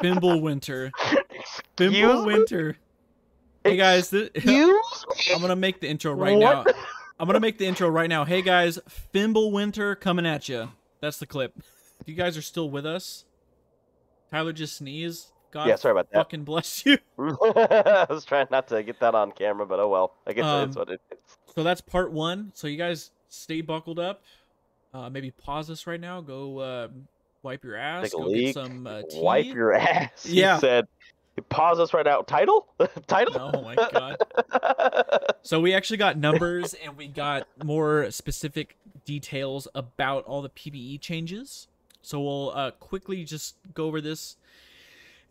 Fimbulwinter. Excuse me? Fimbulwinter. Hey guys, I'm gonna make the intro right now. I'm gonna make the intro right now. Hey guys, Fimbulwinter coming at you. That's the clip. If you guys are still with us, Tyler just sneezed. God, yeah, sorry about that. Fucking bless you. I was trying not to get that on camera, but oh well. I guess it's what it is. So that's part one. So you guys stay buckled up. Maybe pause this right now. Go wipe your ass. Take a go leak. Get some tea. Wipe your ass. Yeah. He said, pause us right now. Title? Title? Oh my god. So we actually got numbers and we got more specific details about all the PvE changes. So we'll quickly just go over this.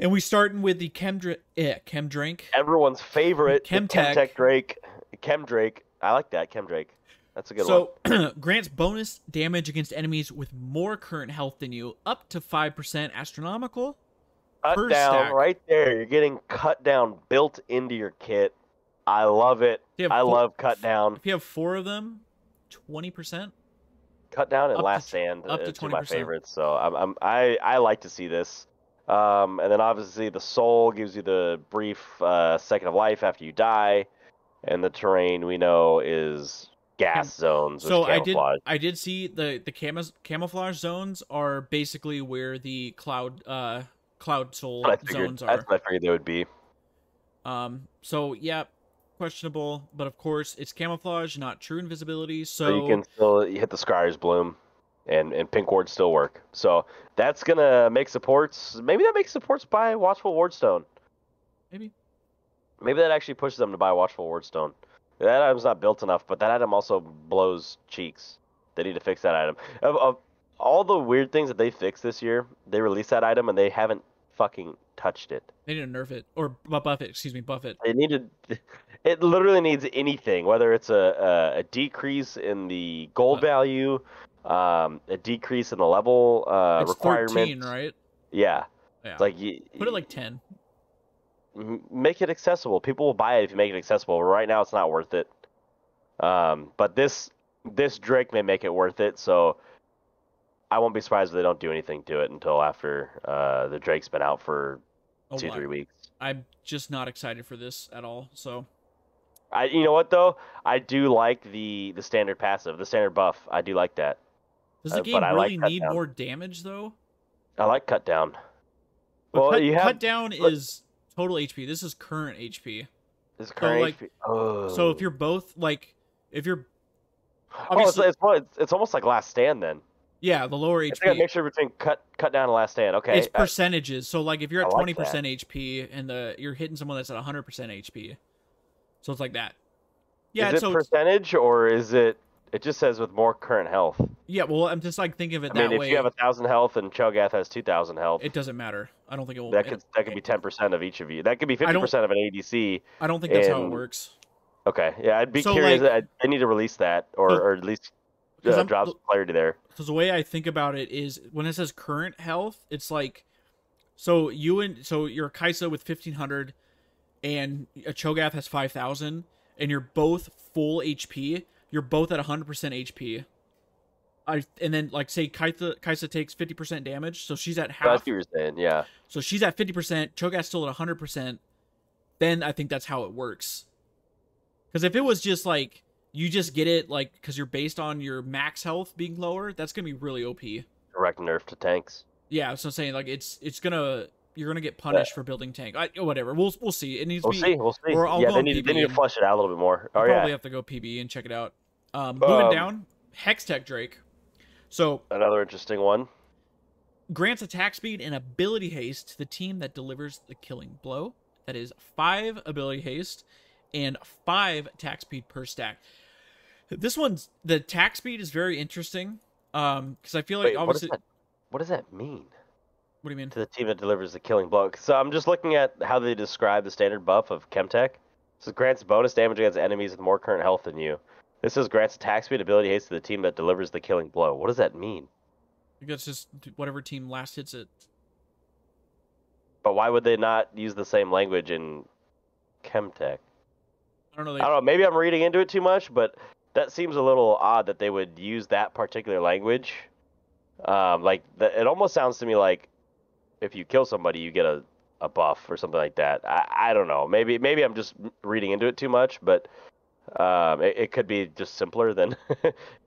And we starting with the Chemdrake. Everyone's favorite Chemtech Drake. Chemdrake. I like that, Chemdrake. That's a good one. So, grants bonus damage against enemies with more current health than you, up to 5% astronomical. Cut down stack. Right there. You're getting cut down built into your kit. I love it. I love cut down. If you have 4 of them, 20%. Cut down and last stand up to 20%. Two of my favorites. So I like to see this. And then obviously the soul gives you the brief second of life after you die, and the terrain we know is gas zones. So I did see the camouflage zones are basically where the cloud soul zones are. That's what I figured they would be. So yeah, questionable, but of course it's camouflage, not true invisibility. So you can still hit the Scryer's Bloom, and pink wards still work. So that's gonna make supports. Maybe that makes supports buy Watchful Wardstone. Maybe that actually pushes them to buy Watchful Wardstone. That item's not built enough, but that item also blows cheeks. They need to fix that item. Of all the weird things that they fixed this year, they released that item and they haven't fucking touched it. They need to nerf it or buff it. Excuse me, buff it. They need to. It literally needs anything, whether it's a decrease in the gold value, a decrease in the level it's requirement. 13, right? Yeah. It's like put it like 10. Make it accessible. People will buy it if you make it accessible. Right now, it's not worth it. But this Drake may make it worth it. So I won't be surprised if they don't do anything to it until after the Drake's been out for 2-3 weeks. I'm just not excited for this at all. So. You know what though? I do like the standard passive, the standard buff. I do like that. Does the game really need more damage though? I like cut down. But well, cut down is total HP. This is current HP. This is current HP. Oh. So if you're both if you're it's almost like Last Stand then. Yeah, the lower HP. It's like a mixture between cut down and Last Stand. Okay. It's percentages. So like if you're at 20% HP and you're hitting someone that's at 100% HP. So it's like that. Yeah. Is it percentage or is it? It just says with more current health. Yeah. Well, I'm just like thinking of it that way. If you have 1,000 health and Cho'Gath has 2,000 health, it doesnn't matter. I don't think it will. That could be 10% of each of you. That could be 50% of an ADC. I don't think that's how it works. Okay. Yeah, I'd be curious. I need to release that or at least drop some clarity there. Because the way I think about it is when it says current health, it's like so you're a Kaisa with 1,500. And a Cho'Gath has 5,000, and you're both full HP. You're both at 100% HP. And then like say Kaisa takes 50% damage, so she's at half. That's what you're saying, yeah. So she's at 50%. Cho'Gath's still at 100%. Then I think that's how it works. Because if it was just like you just get it like because you're based on your max health being lower, that's gonna be really OP. Direct nerf to tanks. Yeah, so I'm saying like you're gonna get punished for building tank. Whatever. We'll see. It needs to be. We'll see. Or I'll go they need to flesh it out a little bit more. I'll probably have to go PB and check it out. Moving down, Hextech Drake. So another interesting one. Grants attack speed and ability haste to the team that delivers the killing blow. That is 5 ability haste and 5 attack speed per stack. The attack speed is very interesting. Because I feel like obviously. What does that mean? What do you mean? To the team that delivers the killing blow. So I'm just looking at how they describe the standard buff of Chemtech. This grants bonus damage against enemies with more current health than you. This says grants attack speed ability haste to the team that delivers the killing blow. What does that mean? I think that's just whatever team last hits it. But why would they not use the same language in Chemtech? I don't know. I don't know. Maybe I'm reading into it too much, but that seems a little odd that they would use that particular language. It almost sounds to me like if you kill somebody, you get a buff or something like that. I don't know. Maybe I'm just reading into it too much, but it could be just simpler than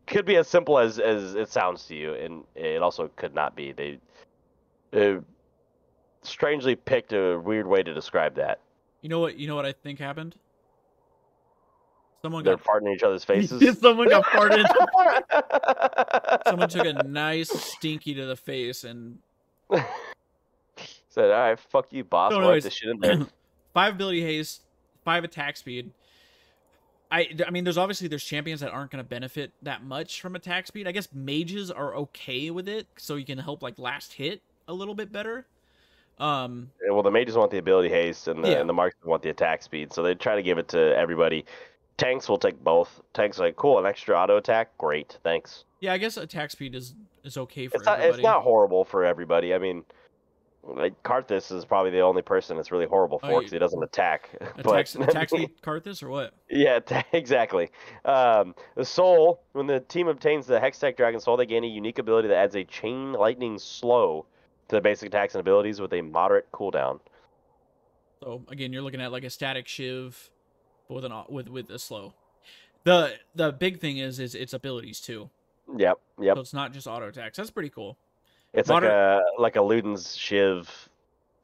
could be as simple as it sounds to you, and it also could not be. They strangely picked a weird way to describe that. You know what? You know what I think happened? Someone They're got farting in each other's faces. someone got farted. Someone took a nice stinky to the face and said, "All right, fuck you, boss. So We'll write this shit in there." 5 ability haste, 5 attack speed. I mean, there's champions that aren't going to benefit that much from attack speed. I guess mages are okay with it, so you can help like last hit a little bit better. Well, the mages want the ability haste, and the marksmen want the attack speed, so they try to give it to everybody. Tanks will take both. Tanks are like, cool, an extra auto attack, great, thanks. Yeah, I guess attack speed is okay for everybody. It's not horrible for everybody. I mean, like Karthus is probably the only person it's really horrible for because he doesn't attack. Attack speed Karthus or what? Yeah, exactly. The soul, when the team obtains the Hextech Dragon Soul, they gain a unique ability that adds a chain lightning slow to the basic attacks and abilities with a moderate cooldown. So again, you're looking at like a static shiv, but with a slow. The big thing is its abilities too. Yep. So it's not just auto attacks. That's pretty cool. It's like a Luden's shiv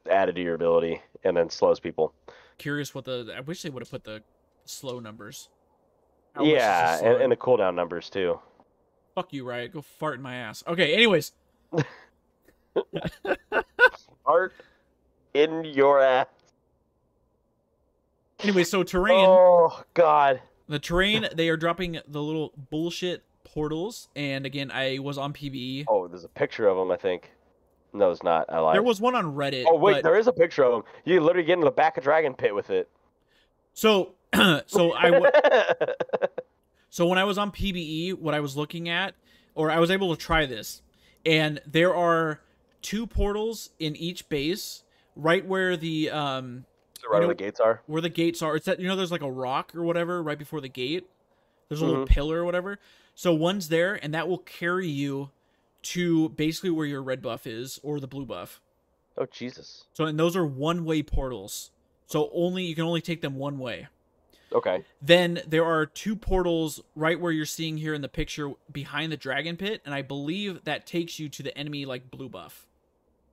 added to your ability and then slows people. Curious what I wish they would have put the slow numbers. Yeah, and the cooldown numbers too. Fuck you, Riot. Go fart in my ass. Okay, anyways. Fart in your ass. Anyway, so terrain. Oh, God. The terrain, they are dropping the little bullshit portals. And again, I was on PvE. Oh, there's a picture of them, I think. No, it's not. I lied. There was one on Reddit. Oh, wait, there is a picture of them. You can literally get into the back of Dragon Pit with it. So when I was on PvE, what I was looking at, or I was able to try this, and there are 2 portals in each base, right where the where the gates are. Where the gates are. It's that there's like a rock or whatever right before the gate. There's a little pillar or whatever. So one's there, and that will carry you to basically where your red buff is or the blue buff. Oh Jesus! So and those are one-way portals. So you can only take them one way. Okay. Then there are 2 portals right where you're seeing here in the picture behind the dragon pit, and I believe that takes you to the enemy like blue buff.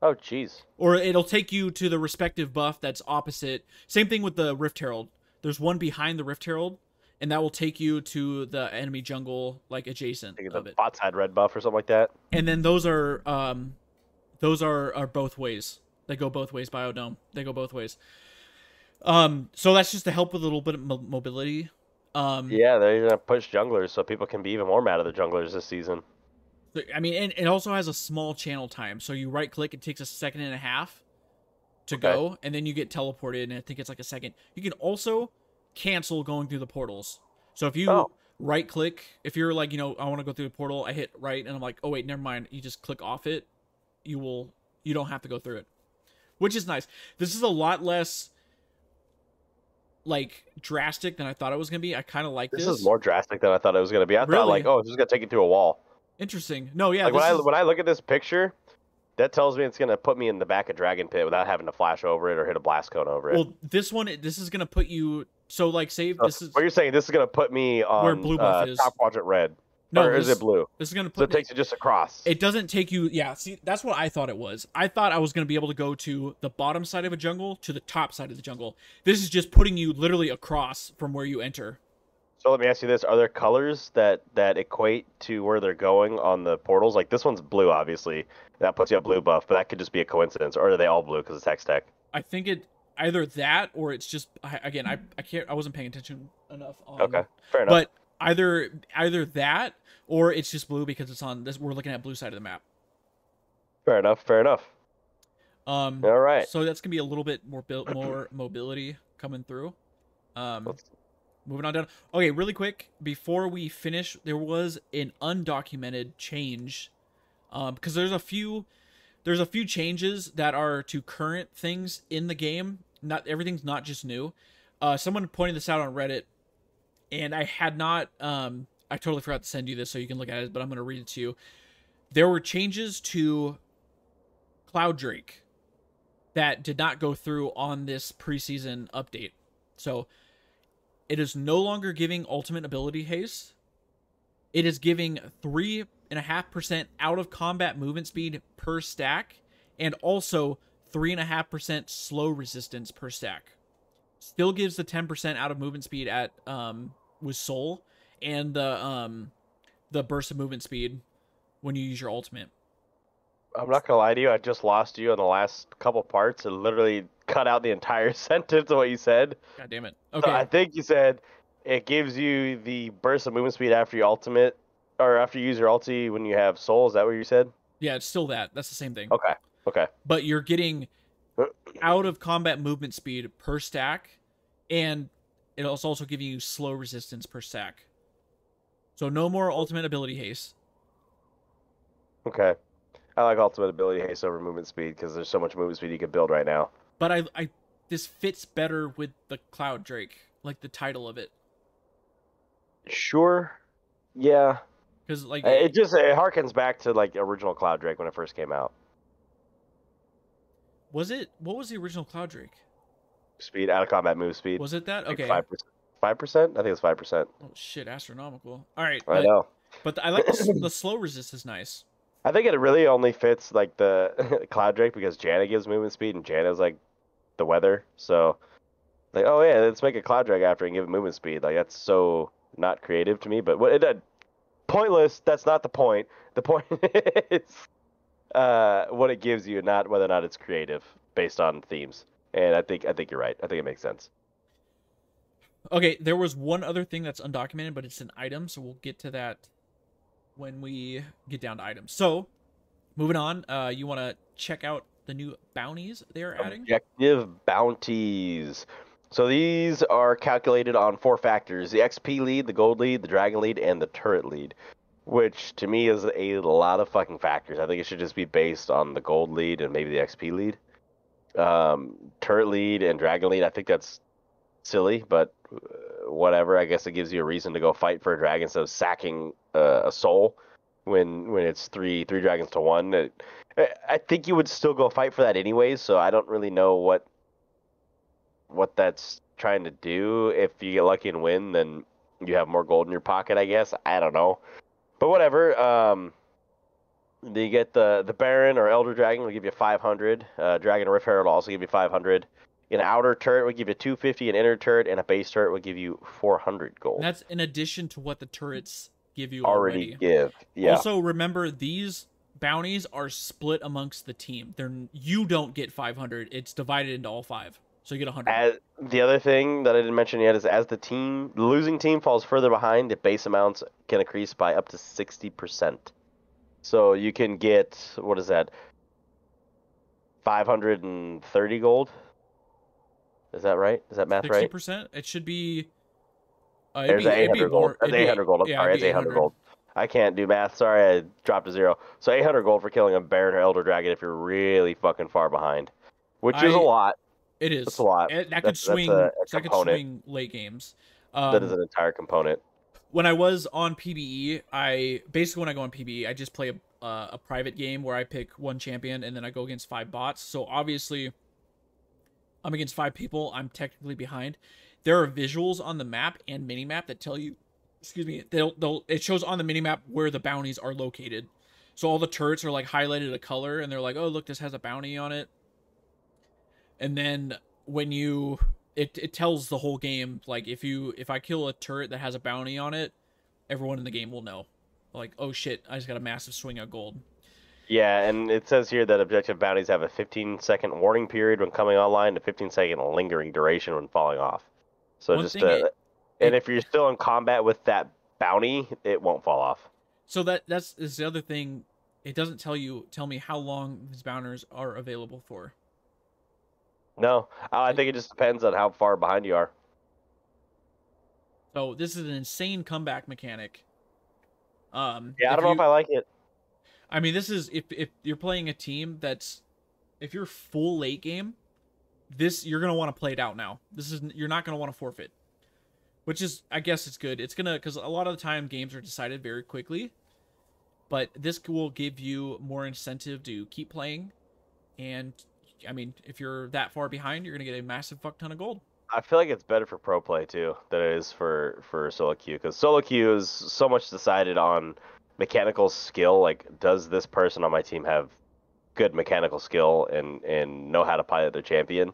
Oh jeez. Or it'll take you to the respective buff that's opposite. Same thing with the Rift Herald. There's one behind the Rift Herald, and that will take you to the enemy jungle like adjacent of it. Bot side red buff or something like that. And then those are both ways. They go both ways. Biodome. They go both ways. So that's just to help with a little bit of mobility. Yeah, they're gonna push junglers so people can be even more mad at the junglers this season. I mean, and it also has a small channel time. So you right click, it takes a second and a half to go, and then you get teleported, and I think it's like a second. You can also cancel going through the portals. So if you right click, if you're like, I want to go through the portal, I hit right, and I'm like, oh wait, never mind. You just click off it. You don't have to go through it, which is nice. This is a lot less like drastic than I thought it was gonna be. I kind of like this. This is more drastic than I thought it was gonna be. I thought like, oh, it's just gonna take you through a wall. Interesting. No, yeah. Like when I look at this picture, that tells me it's gonna put me in the back of Dragon Pit without having to flash over it or hit a blast cone over it. Well, this is gonna put you. So like, this is what you're saying. This is gonna put me on where blue buff is. Top quadrant red. No, or is it blue? This is gonna put. So it takes you just across. It doesn't take you. Yeah. See, that's what I thought it was. I thought I was gonna be able to go to the bottom side of a jungle to the top side of the jungle. This is just putting you literally across from where you enter. So let me ask you this: are there colors that equate to where they're going on the portals? Like this one's blue, obviously. That puts you at blue buff, but that could just be a coincidence. Or are they all blue because it's Hextech? I think it either that or it's just again I can't. I wasn't paying attention enough. Okay, fair enough. But either that or it's just blue because it's on this. We're looking at blue side of the map. Fair enough. Fair enough. All right. So that's gonna be a little bit more mobility coming through. Moving on down. Okay, really quick before we finish, there was an undocumented change, because there's a few changes that are to current things in the game. Not everything's not just new. Someone pointed this out on Reddit, and I had not. I totally forgot to send you this so you can look at it, but I'm going to read it to you. There were changes to Cloud Drake. that did not go through on this preseason update. So it is no longer giving ultimate ability haste. It is giving 3.5% out of combat movement speed per stack, and also 3.5% slow resistance per stack. Still gives the 10% out of movement speed at with soul, and the burst of movement speed when you use your ultimate. I'm not gonna lie to you. I just lost you on the last couple parts. It literally cut out the entire sentence of what you said. God damn it. So Okay. I think you said it gives you the burst of movement speed after your ultimate, or after you use your ulti when you have soul. Is that what you said? Yeah, it's still that. That's the same thing. Okay. Okay. But you're getting out of combat movement speed per stack, and it's also giving you slow resistance per stack. So no more ultimate ability haste. Okay. I like ultimate ability haste over movement speed because there's so much movement speed you can build right now. But I this fits better with the Cloud Drake, like the title of it. Sure. Yeah. Because like it harkens back to like original Cloud Drake when it first came out. What was the original Cloud Drake? Speed, out of combat move speed. Was it that? Okay. 5%. 5%? I think it's 5%. Oh shit, astronomical. All right. I know. But I like the slow resist is nice. I think it really only fits like the Cloud Drake because Janna gives movement speed and Janna's like the weather. So like, oh yeah, let's make a Cloud Drake after and give it movement speed. Like that's so not creative to me. But what it pointless. That's not the point. The point is what it gives you, not whether or not it's creative based on themes. And I think you're right. I think it makes sense. Okay, there was one other thing that's undocumented, but it's an item, so we'll get to that when we get down to items. So, moving on, you want to check out the new bounties they are adding? Objective bounties. So these are calculated on 4 factors: the XP lead, the gold lead, the dragon lead, and the turret lead. Which, to me, is a lot of fucking factors. I think it should just be based on the gold lead and maybe the XP lead. Turret lead and dragon lead, I think that's silly, but whatever. I guess it gives you a reason to go fight for a dragon instead of sacking a soul when it's three dragons to 1. I think you would still go fight for that anyways, so I don't really know what that's trying to do. If you get lucky and win, then you have more gold in your pocket, I guess. I don't know. But whatever. You get the Baron or Elder Dragon will give you 500. Dragon Rift Herald will also give you 500. An outer turret would give you 250. An inner turret and a base turret would give you 400 gold. And that's in addition to what the turrets give you already give. Yeah. Also, remember, these bounties are split amongst the team. You don't get 500. It's divided into all 5. So you get 100. The other thing that I didn't mention yet is as the losing team falls further behind, the base amounts can increase by up to 60%. So you can get, what is that, 530 gold? Is that right? Is that math 60%? Right? 60%? It should be... There's 800 gold. That's 800 gold. I'm sorry, it's 800 gold. I can't do math. Sorry, I dropped a 0. So 800 gold for killing a Baron or Elder Dragon if you're really fucking far behind. Which is a lot. It is. That's a lot. That could swing. That could swing late games. That is an entire component. When I was on PBE, when I go on PBE, I just play a private game where I pick one champion and then I go against 5 bots. So obviously, I'm against 5 people. I'm technically behind. There are visuals on the map and mini map that tell you, excuse me, it shows on the mini map where the bounties are located. So all the turrets are like highlighted a color, and they're like, oh look, this has a bounty on it. And then when it tells the whole game, like if I kill a turret that has a bounty on it, everyone in the game will know. Like, oh shit, I just got a massive swing of gold. Yeah, and it says here that objective bounties have a 15-second warning period when coming online, a 15-second lingering duration when falling off. So and if you're still in combat with that bounty, it won't fall off. So that's the other thing. It doesn't tell me how long these bounties are available for. No, I think it just depends on how far behind you are. So this is an insane comeback mechanic. Yeah, I don't know if I like it. I mean, this is if you're playing a team if you're full late game, you're gonna want to play it out now. You're not gonna want to forfeit, which is, I guess, it's good. It's gonna, because a lot of the time games are decided very quickly, but this will give you more incentive to keep playing and I mean, if you're that far behind, you're gonna get a massive fuck ton of gold. I feel like it's better for pro play too than it is for solo queue, because solo queue is so much decided on mechanical skill. Like, does this person on my team have good mechanical skill and know how to pilot their champion?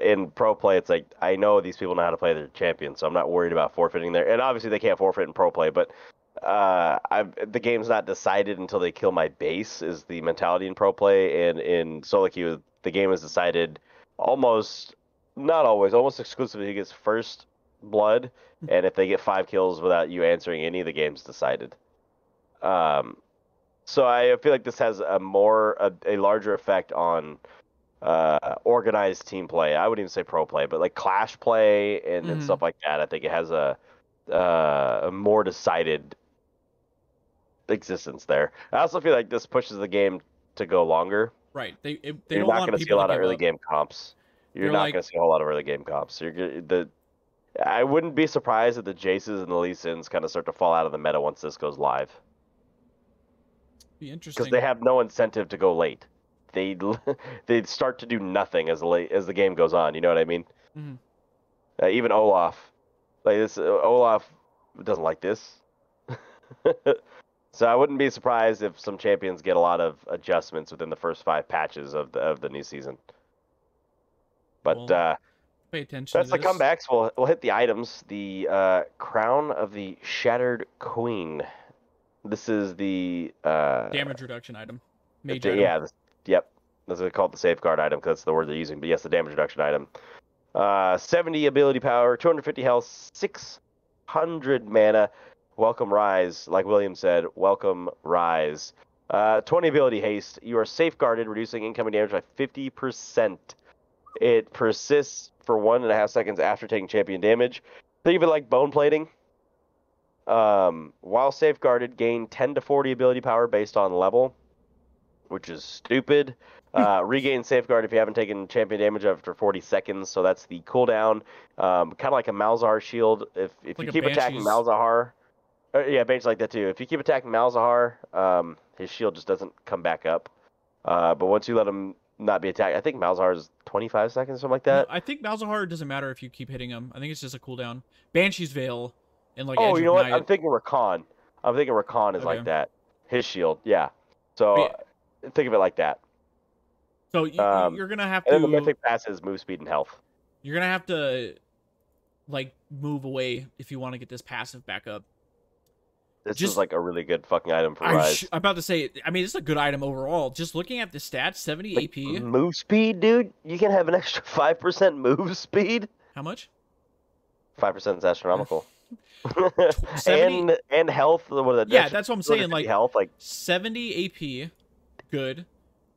In pro play, it's like, I know these people know how to play their champion, so I'm not worried about forfeiting there. And obviously, they can't forfeit in pro play, but the game's not decided until they kill my base, is the mentality in pro play. And in solo queue, the game is decided almost, not always, almost exclusively who gets first blood, and if they get 5 kills without you answering any, the game's decided. So I feel like this has a larger effect on organized team play. I wouldn't even say pro play, but like clash play and stuff like that. I think it has a more decided existence there. I also feel like this pushes the game to go longer. Right. They You're don't not want going to see a people lot to of give early up. game comps. You're not like- going to see a whole lot of early game comps. I wouldn't be surprised if the Jaces and the Lee Sins kind of start to fall out of the meta once this goes live, Be interesting. because they have no incentive to go late. They'd start to do nothing as the game goes on. You know what I mean? Mhm. Even Olaf, like this, Olaf doesn't like this. So I wouldn't be surprised if some champions get a lot of adjustments within the first 5 patches of the new season. But Well, pay attention that's to the this. comebacks. We'll hit the items. The Crown of the Shattered Queen. This is the Damage reduction item. Mage item. yeah. Yep. That's what they call it, the safeguard item, because that's the word they're using. But yes, the damage reduction item. 70 ability power, 250 health, 600 mana. Welcome Rise, like William said. Welcome Rise. 20 ability haste. You are safeguarded, reducing incoming damage by 50%. It persists for 1.5 seconds after taking champion damage. Think of it like bone plating. While safeguarded, gain 10 to 40 ability power based on level, which is stupid. Regain safeguard if you haven't taken champion damage after 40 seconds, so that's the cooldown. Kind of like a Malzahar shield. If Like you a keep attacking Banshee's. Malzahar, yeah, Banshee's like that too. If you keep attacking Malzahar, his shield just doesn't come back up. But once you let him not be attacked, I think Malzahar is 25 seconds, something like that. No, I think Malzahar doesn't matter if you keep hitting him. I think it's just a cooldown. Banshee's Veil and like Oh, Edge you know of what? Night. I'm thinking Rakan. Is Okay. like that. His shield, yeah. So think of it like that. So you're gonna have And then the to. mythic pass is move speed and health. You're gonna have to, like, move away if you want to get this passive back up. This Just- is like a really good fucking item for Rise. I'm about to say. I mean, it's a good item overall. Just looking at the stats, 70 Like, AP. move speed, dude. You can have an extra 5% move speed. How much? 5% is astronomical. 70 and health. What is that? Yeah, that's what I'm saying. 250 Like health, like 70 AP, good.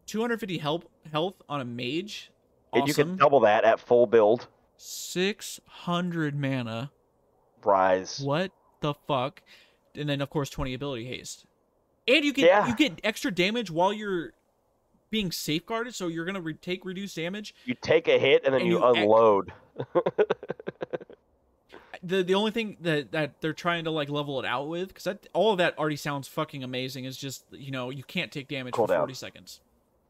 250 health on a mage. and Awesome. you can double that at full build. 600 mana. Rise. What the fuck? And then of course 20 ability haste. And you get extra damage while you're being safeguarded, so you're gonna take reduced damage. You take a hit and then you unload. The only thing that they're trying to like level it out with, because all of that already sounds fucking amazing, is just, you know, you can't take damage for 40 seconds.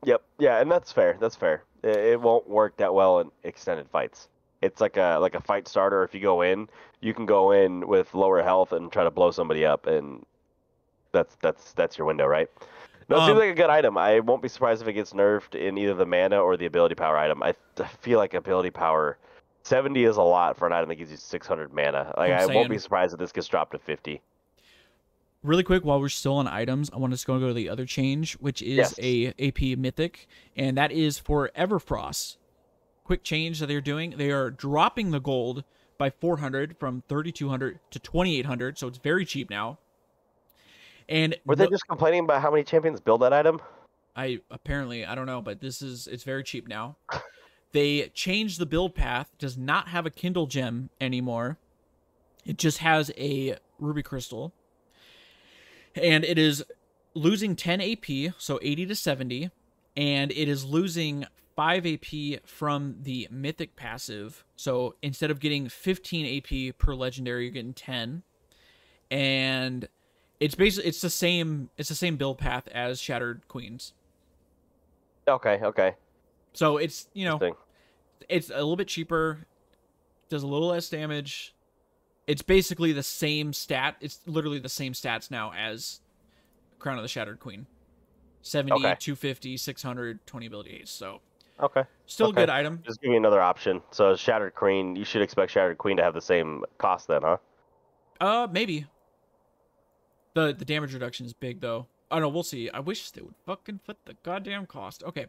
Yep. Yeah, and that's fair. That's fair. It won't work that well in extended fights. It's like a fight starter. If you go in, you can go in with lower health and try to blow somebody up, and that's your window, right? No, it seems like a good item. I won't be surprised if it gets nerfed in either the mana or the ability power item. I feel like ability power 70 is a lot for an item that gives you 600 mana. Like, I won't be surprised if this gets dropped to 50. Really quick, while we're still on items, I want to go to the other change, which is a AP Mythic, and that is for Everfrost. Quick change that they're doing. They are dropping the gold by 400 from 3,200 to 2,800, so it's very cheap now. And were they just complaining about how many champions build that item? I don't know, but it's very cheap now. They changed the build path. Does not have a Kindle gem anymore. It just has a ruby crystal. And it is losing 10 AP, so 80 to 70, and it is losing 5 AP from the mythic passive. So instead of getting 15 AP per legendary, you're getting 10. And it's the same build path as Shattered Queens. Okay. So it's, you know, Interesting. it's a little bit cheaper, does a little less damage. It's basically the same stat. It's literally the same stats now as Crown of the Shattered Queen. 70, Okay. 250, 600, 20 ability haste. So Okay. still a Okay. good item. Just give me another option. So Shattered Queen, you should expect Shattered Queen to have the same cost then, huh? Maybe. The damage reduction is big though. I don't know, we'll see. I wish they would fucking put the goddamn cost. Okay.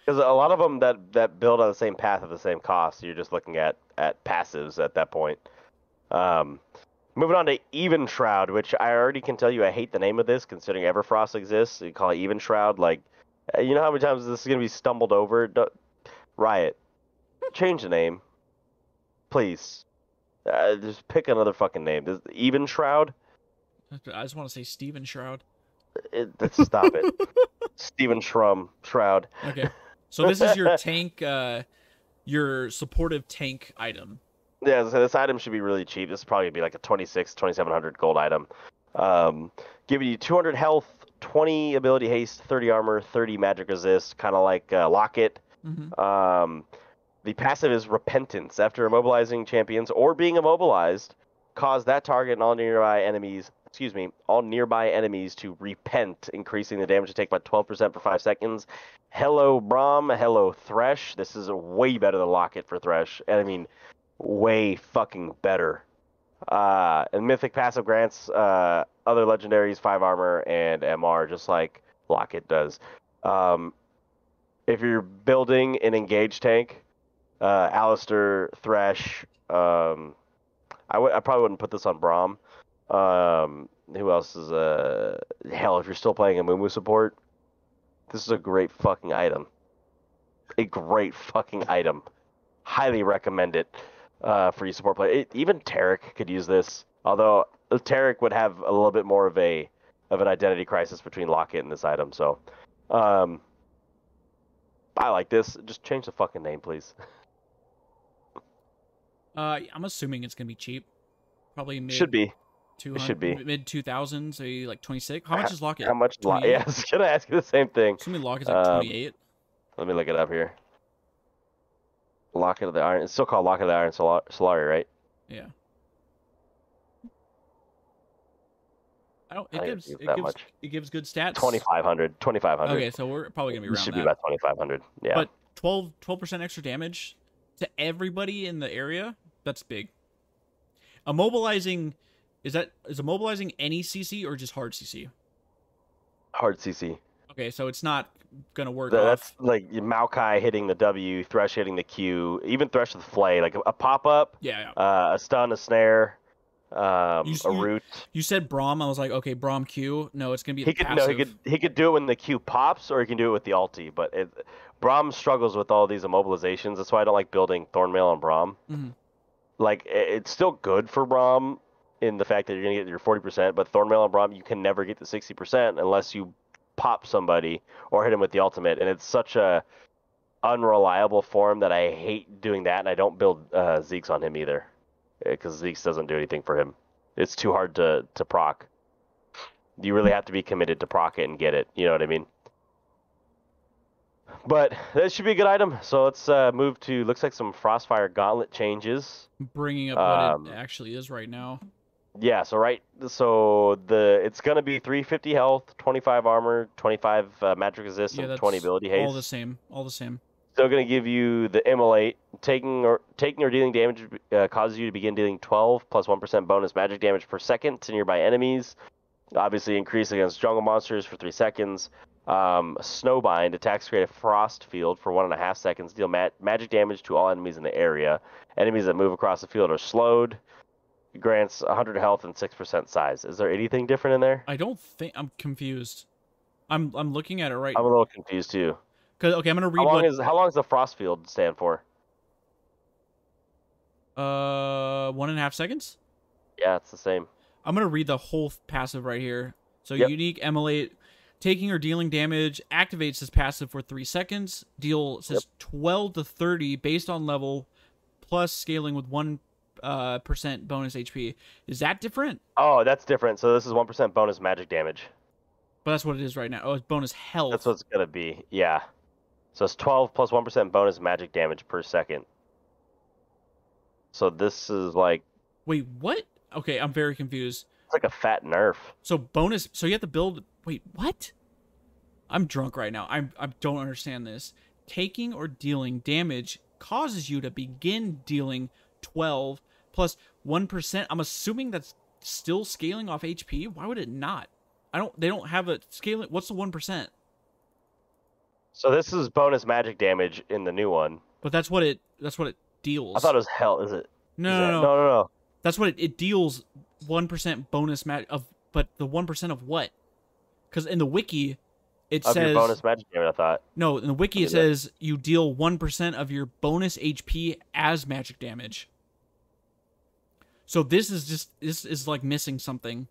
Because a lot of them that build on the same path have the same cost. You're just looking at passives at that point. Moving on to Even Shroud, which I already can tell you I hate the name of this, considering Everfrost exists. You call it Even Shroud. Like, you know how many times this is going to be stumbled over? Riot, change the name. Please. Just pick another fucking name. This Even Shroud? I just want to say Steven Shroud. Stop it. Steven Shroud. Okay. So this is your tank, your supportive tank item. Yeah, so this item should be really cheap. This is probably be like a 2,700 gold item. Giving you 200 health, 20 ability haste, 30 armor, 30 magic resist, kind of like Locket. Mm-hmm. The passive is Repentance. After immobilizing champions or being immobilized, cause that target and all nearby enemies to repent, increasing the damage to take by 12% for 5 seconds. Hello, Braum. Hello, Thresh. This is way better than Locket for Thresh. And I mean, way fucking better. And Mythic passive grants other legendaries 5 armor and MR, just like Locket does. If you're building an engaged tank, Alistair, Thresh, I probably wouldn't put this on Braum. Who else is hell, if you're still playing a Mumu support, this is a great fucking item. A great fucking item. Highly recommend it for you support player. Even Tarek could use this, although Tarek would have a little bit more of an identity crisis between Locket and this item. So I like this. Just change the fucking name, please. I'm assuming it's gonna be cheap. Probably mid. Should be. It should be mid 2000s, maybe like 26. How much is Locket? How much? Yeah, I was gonna ask you the same thing. Assuming Locket's like 28. Let me look it up here. Locket of the Iron. It's still called Locket of the Iron Solari, right? Yeah. It gives good stats. 2,500. Okay, so we're probably gonna be around It should that. be about 2,500. Yeah. But 12% extra damage to everybody in the area. That's big. Immobilizing, is immobilizing any CC or just hard CC? Hard CC. Okay, so it's not gonna work. That's like Maokai hitting the W, Thresh hitting the Q, even Thresh with Flay, like a pop up. Yeah. A stun, a snare, a root. You said Braum. I was like, okay, Braum Q. No, it's gonna be passive. He could do it when the Q pops, or he can do it with the ulti. But Braum struggles with all these immobilizations. That's why I don't like building Thornmail on Braum. Mm-hmm. Like, it's still good for Braum in the fact that you're gonna get your 40%, but Thornmail on Braum you can never get to 60% unless you pop somebody or hit him with the ultimate, and it's such a unreliable form that I hate doing that, and I don't build Zeke's on him either, because Zeke's doesn't do anything for him. It's too hard to proc. You really have to be committed to proc it and get it, you know what I mean? But that should be a good item. So let's move to, looks like some Frostfire Gauntlet changes. Bringing up what it actually is right now. Yeah, so it's gonna be 350 health, 25 armor, 25 magic resist, and 20 ability haste. All the same. Still gonna give you the immolate. Taking or dealing damage causes you to begin dealing 12 plus 1% bonus magic damage per second to nearby enemies. Obviously, increase against jungle monsters for 3 seconds. Snowbind attacks create a frost field for 1.5 seconds. Deal magic damage to all enemies in the area. Enemies that move across the field are slowed. Grants 100 health and 6% size. Is there anything different in there? I don't think. I'm confused. I'm looking at it right now. I'm a little confused too. Okay, I'm gonna read. How long does the frost field stand for? 1.5 seconds. Yeah, it's the same. I'm gonna read the whole passive right here. So unique emulate, taking or dealing damage activates this passive for 3 seconds. Says 12 to 30 based on level, plus scaling with 1% bonus HP. Is that different? Oh, that's different. So this is 1% bonus magic damage. But that's what it is right now. Oh, it's bonus health. That's what it's gonna be. Yeah. So it's 12 plus 1% bonus magic damage per second. So this is like... Wait, what? Okay, I'm very confused. It's like a fat nerf. So bonus... So you have to build... Wait, what? I'm drunk right now. I don't understand this. Taking or dealing damage causes you to begin dealing 12 plus 1%. I'm assuming that's still scaling off HP. Why would it not? They don't have a scaling. What's the 1%? So this is bonus magic damage in the new one. But that's what it deals. I thought it was hell. Is it? No. That's what it deals 1% bonus magic of, but the 1% of what? Because in the wiki, it says your bonus magic damage. I thought. No, in the wiki it says you deal 1% of your bonus HP as magic damage. So this is like missing something.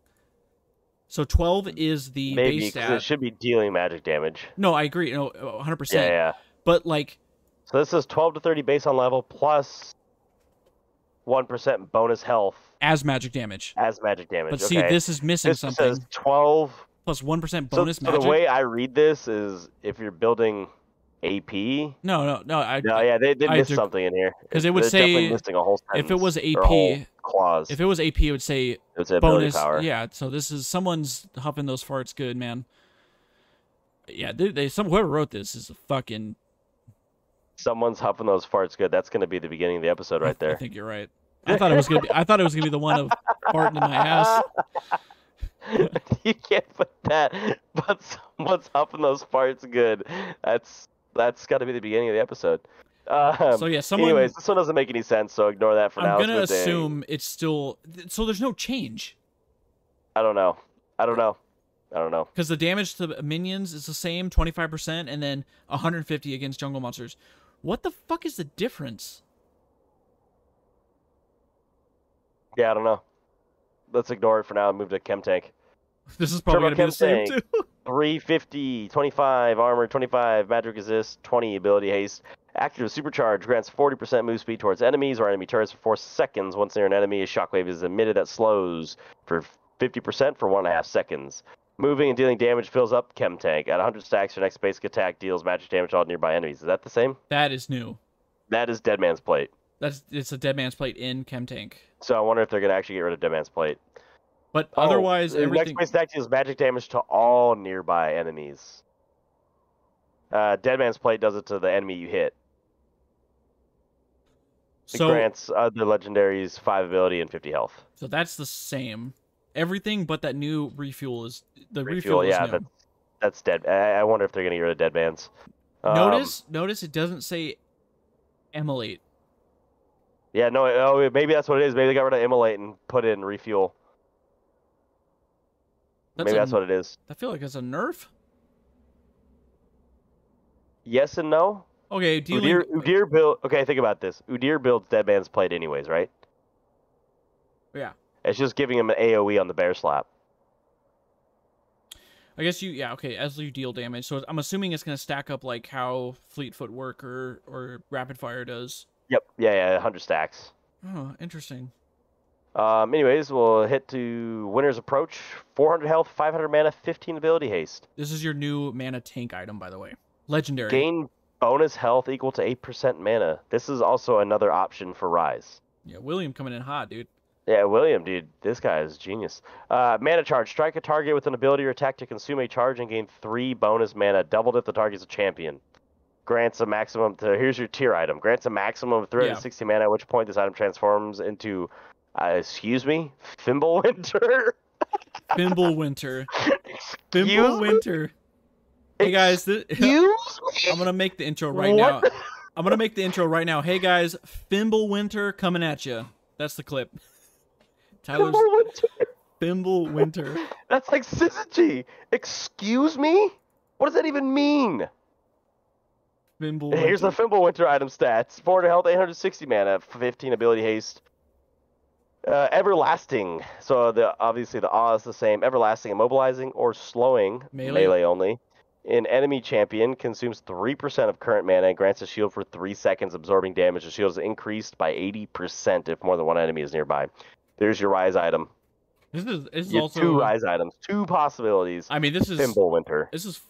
So 12 is the base stat. It should be dealing magic damage. No, I agree. No, 100%. Yeah. But like, so this is 12 to 30 base on level plus 1% bonus health as magic damage. But see, this is missing something. This says 12 plus 1% bonus magic. So the way I read this is if you're building AP. No. They missed something in here because it would say missing a whole sentence, if it was AP clause. If it was AP, it would say bonus power. Yeah, so this is someone's huffing those farts good, man. Yeah, whoever wrote this is a fucking. Someone's huffing those farts good. That's going to be the beginning of the episode right there. I think you're right. I thought it was gonna be the one of farting in my ass. You can't put that, but someone's huffing those farts good. That's got to be the beginning of the episode. So yeah, anyways, this one doesn't make any sense, so ignore that for now. I'm gonna assume it's still. So there's no change. I don't know. Because the damage to minions is the same, 25%, and then 150 against jungle monsters. What the fuck is the difference? Yeah, I don't know. Let's ignore it for now and move to Chem Tank. This is probably going to be the same, too. 350, 25 armor, 25 magic resist, 20 ability haste. Active supercharge grants 40% move speed towards enemies or enemy turrets for 4 seconds. Once near an enemy, a shockwave is emitted that slows for 50% for 1.5 seconds. Moving and dealing damage fills up Chem Tank. At 100 stacks, your next basic attack deals magic damage to all nearby enemies. Is that the same? That is new. That is Dead Man's Plate. It's a Dead Man's Plate in Chem Tank. So I wonder if they're going to actually get rid of Dead Man's Plate. But otherwise, everything... Next basic attack deals magic damage to all nearby enemies. Dead Man's Plate does it to the enemy you hit. It grants other legendaries 5 ability and 50 health. So that's the same. Everything but that new refuel is the refuel is new. That's dead. I wonder if they're going to get rid of Dead Man's. Notice it doesn't say Emulate. Yeah, no, maybe that's what it is. Maybe they got rid of Immolate and put in refuel. That's what it is. I feel like it's a nerf. Yes and no. Okay, Udyr build. Okay, think about this. Udyr builds Dead Man's Plate anyways, right? Yeah. It's just giving him an AoE on the bear slap. I guess as you deal damage. So I'm assuming it's going to stack up like how Fleet Footwork or Rapid Fire does. Yep. Yeah, 100 stacks. Oh, interesting. Anyways, we'll hit to Winter's Approach. 400 health, 500 mana, 15 ability haste. This is your new mana tank item, by the way. Legendary. Gain bonus health equal to 8% mana. This is also another option for Rise. Yeah, William coming in hot, dude. Yeah, William, dude. This guy is genius. Mana charge. Strike a target with an ability or attack to consume a charge and gain 3 bonus mana, doubled if the target is a champion. Grants a maximum here's your tier item. Grants a maximum of 360 mana, at which point this item transforms into, Fimbulwinter? Fimbulwinter. Fimbulwinter. Hey guys, I'm gonna make the intro right now. I'm gonna make the intro right now. Hey guys, Fimbulwinter coming at you. That's the clip. Tyler's Fimbulwinter. That's like syzygy. Excuse me? What does that even mean? Here's the Fimbulwinter item stats. 400 health, 860 mana, 15 ability haste. Everlasting. So obviously the awe is the same. Everlasting, immobilizing, or slowing. Melee only. An enemy champion consumes 3% of current mana and grants a shield for 3 seconds, absorbing damage. The shield is increased by 80% if more than one enemy is nearby. There's your Rise item. This is also 2 Rise items. 2 possibilities. I mean, this is Fimbulwinter. This is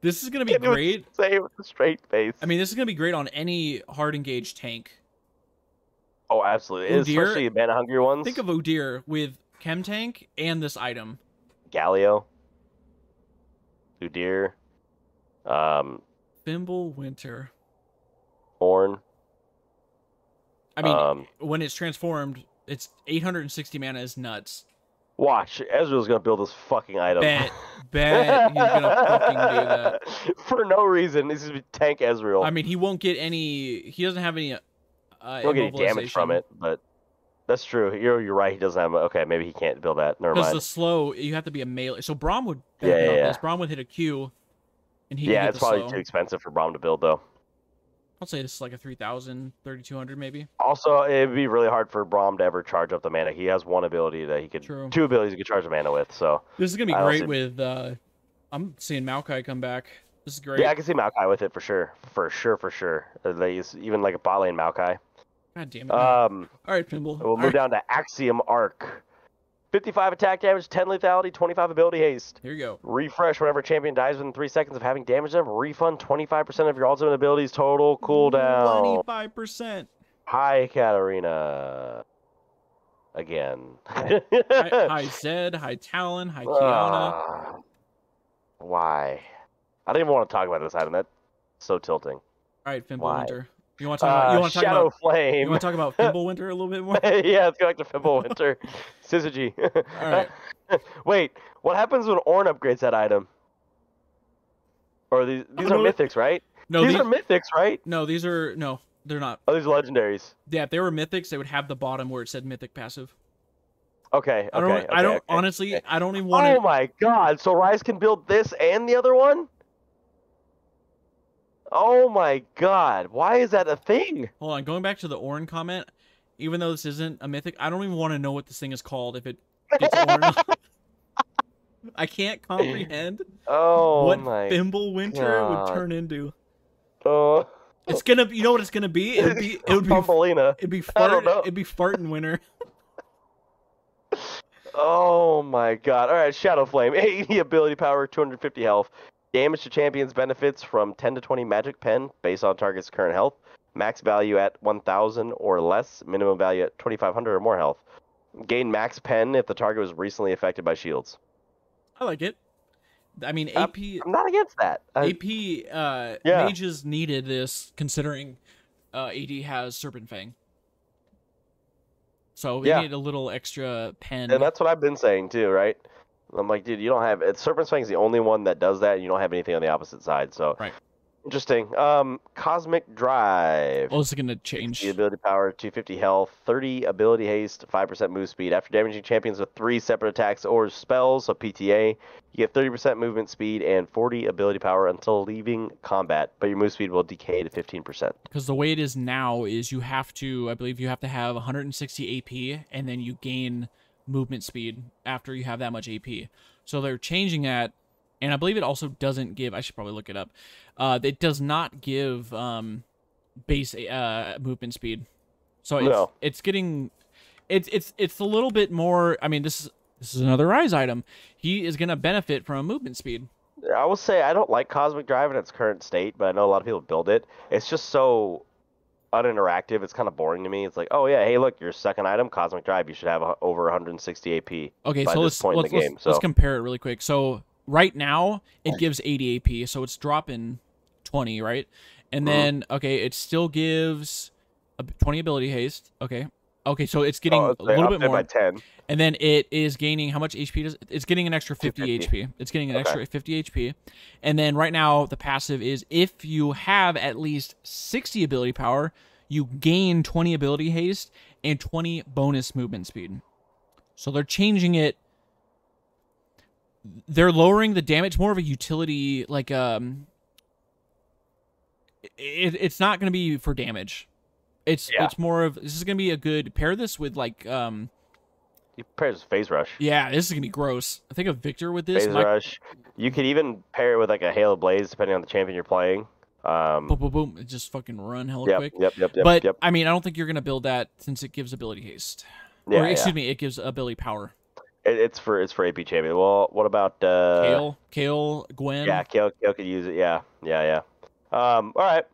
This is gonna be great. Say it with a straight face. I mean, this is gonna be great on any hard engaged tank. Oh, absolutely. Udyr, especially mana hungry ones. Think of Udyr with Chem Tank and this item. Galio. Udyr. Fimbulwinter. Ornn. I mean, when it's transformed, it's 860 mana is nuts. Watch, Ezreal's gonna build this fucking item. Bet he's gonna fucking do that. For no reason. This is tank Ezreal. I mean, he won't get any. He doesn't have any. He won't get any damage from it, but that's true. You're right. He doesn't have. Okay, maybe he can't build that. Never mind. Because the slow, you have to be a melee. So Braum would. Yeah. Braum would hit a Q, and he. Yeah, it's probably too expensive for Braum to build though. I'll say this is like a 3,000, 3,200 maybe. Also, it'd be really hard for Braum to ever charge up the mana. He has one ability that he could, two abilities he could charge the mana with. So this is gonna be great with. I'm seeing Maokai come back. This is great. Yeah, I can see Maokai with it for sure. Even like a bot lane Maokai. God damn it. All right, Pimble. We'll move down to Axiom Arc. 55 attack damage, 10 lethality, 25 ability haste. Here you go. Refresh whenever a champion dies within 3 seconds of having damaged them. Refund 25% of your ultimate abilities total cooldown. 25%. Hi, Katarina. Again. Hi, Zed. Hi, Talon. Hi, Kiana. Why? I don't even want to talk about this item. That's so tilting. All right, Fimbulwinter. You want to talk about Shadow Flame? You want to talk about Fimbulwinter a little bit more? Yeah, let's go back to Fimbulwinter. Syzygy. All right. Wait, what happens when Ornn upgrades that item? Or these are mythics, right? No, these are mythics, right? No, they're not. Oh, these are legendaries. Yeah, if they were mythics, they would have the bottom where it said mythic passive. Okay. Honestly, I don't even want to. Oh my god! So Rise can build this and the other one? Oh my god, why is that a thing? Hold on, going back to the Ornn comment, even though this isn't a mythic, I don't even want to know what this thing is called if it gets Ornn. I can't comprehend what Fimbulwinter would turn into. It's gonna be, you know what it's gonna be? It'd be Thumbelina. It'd be farting winter. Oh my god. Alright, Shadow Flame. 80 ability power, 250 health. Damage to champions benefits from 10 to 20 magic pen based on target's current health. Max value at 1,000 or less. Minimum value at 2,500 or more health. Gain max pen if the target was recently affected by shields. I like it. I mean, AP... I'm not against that. Mages needed this considering AD has Serpent Fang. So we need a little extra pen. And that's what I've been saying too, right? I'm like, dude, you don't have... Serpent's Fang is the only one that does that, and you don't have anything on the opposite side, so... Right. Interesting. Cosmic Drive. Well, this is going to change. The ability power, 250 health, 30 ability haste, 5% move speed. After damaging champions with 3 separate attacks or spells, so PTA, you get 30% movement speed and 40 ability power until leaving combat, but your move speed will decay to 15%. Because the way it is now is you have to, I believe you have to have 160 AP, and then you gain movement speed after you have that much AP. So they're changing that, and I believe it also doesn't give, I should probably look it up, it does not give base movement speed. So it's getting, it's a little bit more, I mean, this is another Rise item. He is going to benefit from movement speed. I will say I don't like Cosmic Drive in its current state, but I know a lot of people build it. It's just so uninteractive. It's kind of boring to me. It's like, oh yeah, hey look, your second item, Cosmic Drive, you should have over 160 AP. Okay, by so this point in the game. Let's compare it really quick. So right now it gives 80 AP, so it's dropping 20, right? And then it still gives 20 ability haste. Okay, so it's getting a little bit more. By 10. And then it is gaining, how much HP does it's getting an extra 50 HP. It's getting an extra 50 HP. And then right now the passive is if you have at least 60 ability power, you gain 20 ability haste and 20 bonus movement speed. So they're changing it. They're lowering the damage, more of a utility, like it's not going to be for damage. It's more of, this is going to be a good, pair this with like you pair this with Phase Rush. Yeah, this is going to be gross. I think of Victor with this. Phase Rush. You could even pair it with like a Halo Blaze depending on the champion you're playing. Boom, boom, boom. It just fucking run hella quick. Yep. I mean, I don't think you're going to build that since it gives ability haste. Yeah, or excuse me, it gives ability power. It's for AP champion. Well, what about Kale, yeah, Gwen. Kale could use it. Yeah. All right.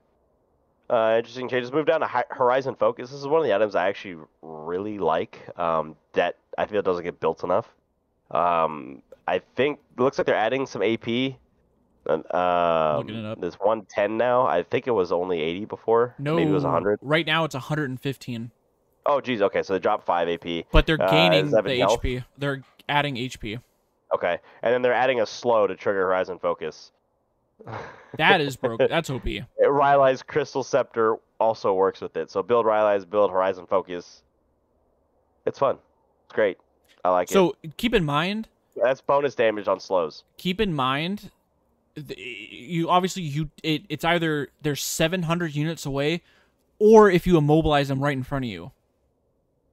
Interesting changes. Move down to Horizon Focus. This is one of the items I actually really like. That I feel doesn't get built enough. I think it looks like they're adding some AP. Looking it up. There's 110 now. I think it was only 80 before. Maybe it was No, 100. right now it's 115. Oh, geez. Okay, so they dropped 5 AP. But they're Does gaining that have the any health? HP. They're adding HP. Okay, and then they're adding a slow to trigger Horizon Focus. That is broke. That's OP. Rylai's Crystal Scepter also works with it. So build Rylai's, build Horizon Focus. It's fun. It's great. I like it. So keep in mind. That's bonus damage on slows. Keep in mind, it's either they're 700 units away, or if you immobilize them right in front of you.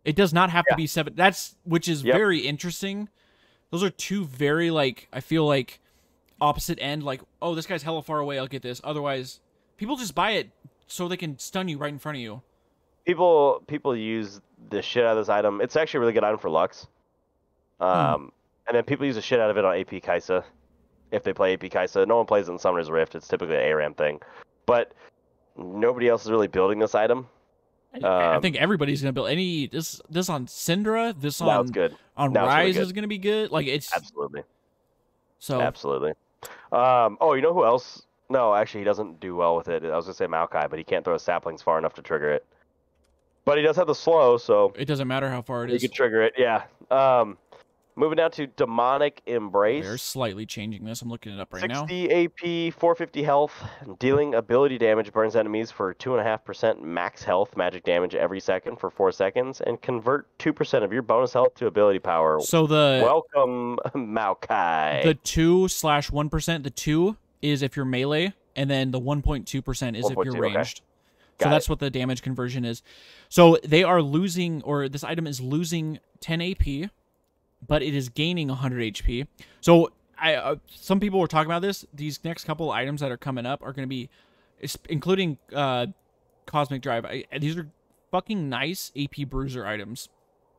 It does not have to be 7. Which is very interesting. Those are two very I feel like opposite end. Like, oh, this guy's hella far away, I'll get this. Otherwise, people just buy it so they can stun you right in front of you. People use the shit out of this item. It's actually a really good item for Lux. And then people use the shit out of it on AP Kaisa. If they play AP Kaisa, no one plays it in Summoner's Rift. It's typically an ARAM thing. But nobody else is really building this item. I think everybody's gonna build this on Syndra. This on good. on Rise is gonna be good. Like it's absolutely. So absolutely. Oh, you know who else? No, actually, he doesn't do well with it. I was gonna say Maokai, but he can't throw his saplings far enough to trigger it. But he does have the slow, so it doesn't matter how far it is. He can trigger it. Yeah. Moving down to Demonic Embrace. They're slightly changing this. I'm looking it up right now. 60 AP, 450 health, dealing ability damage, burns enemies for 2.5% max health, magic damage every second for 4 seconds, and convert 2% of your bonus health to ability power. So welcome Maokai. The 2/1%. The 2 is if you're melee, and then the 1.2% is if you're ranged. Okay. So that's what the damage conversion is. So they are losing, or this item is losing 10 AP. But it is gaining 100 HP. So some people were talking about this. These next couple items that are coming up are going to be, including Cosmic Drive. These are fucking nice AP Bruiser items.